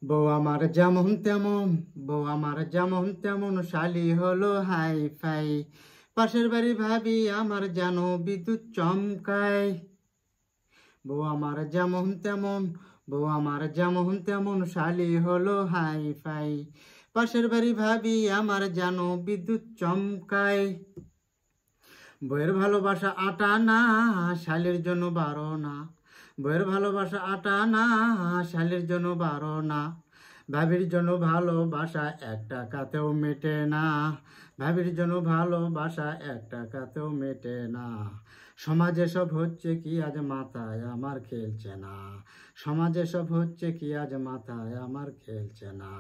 বউ আমার যেমন তেমন, বউ আমার যেমন তেমন, শালি হলো হাই ফাই। পাশের বাড়ি ভাবি আমার যেন বিদ্যুৎ চমকায়। বউ আমার যেমন তেমন, বউ আমার যেমন তেমন, শালি হলো হাই ফাই। পাশের বাড়ি ভাবি আমার যেন বিদ্যুৎ চমকায়। বইয়ের ভালোবাসা আটা না, শালির জন্য 12 না। বইয়ের ভালোবাসা আটা না, শালির জন্য 12 না। ভাবির জন্য ভালোবাসা 1 টাকাতেও মেটে না। ভাবির জন্য ভালোবাসা 1 টাকাতেও মেটে না। সমাজে সব হচ্ছে কি আজ মাথায় আমার খেলছে না। সমাজে সব হচ্ছে কি আজ মাথায় আমার খেলছে না।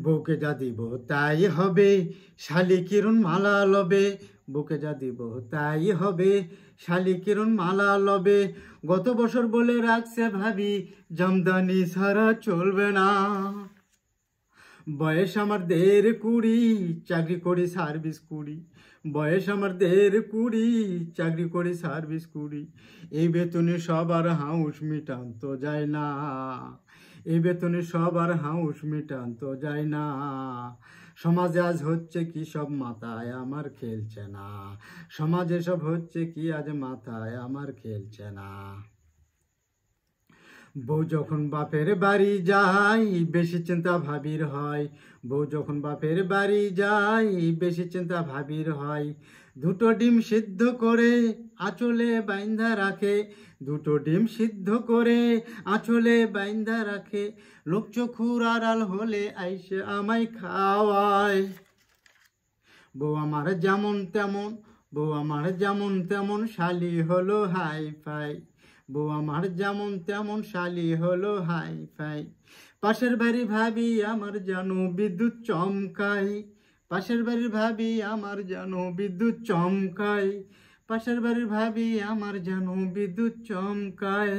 বউকে যা দিব তাই হবে, শালি কিরণ মালা লবে। বউকে যা দিব তাই হবে, শালি কিরণ মালা লবে। গত বছর বলে রাখছে ভাবি, জামদানি ছাড়া চলবে না। বয়স আমার 1.5 চাকরি করি সার্ভিস করি। বয়স আমার 1.5 চাকরি করি সার্ভিস করি। এই বেতনে সবার হাউস মিটান তো যায় না। এই বেতনে সবার হাউস মিটান তো যায় না। সমাজে আজ হচ্ছে কি সব মাথায় আমার খেলছে না। সমাজে সব হচ্ছে কি আজ মাথায় আমার খেলছে না। বউ যখন বাপের বাড়ি যায় বেশি চিন্তা ভাবির হয়। বউ যখন বাপের বাড়ি যায় বেশি চিন্তা ভাবির হয়। 2টো ডিম সিদ্ধ করে আঁচলে বাইন্ধা রাখে। 2টো ডিম সিদ্ধ করে আঁচলে বাইন্ধা রাখে। লোক চক্ষুর আড়াল হলে আইসে আমায় খাওয়ায়। বউ আমার যেমন তেমন, বউ আমার যেমন তেমন, শালি হলো হাই ফাই। বউ আমার যেমন তেমন, শালি হলো হাই ফাই। পাশের বাড়ি ভাবি আমার যেন বিদ্যুৎ চমকায়। পাশের বাড়ির ভাবি আমার যেন বিদ্যুৎ চমকায়। পাশের বাড়ির ভাবি আমার যেন বিদ্যুৎ চমকায়।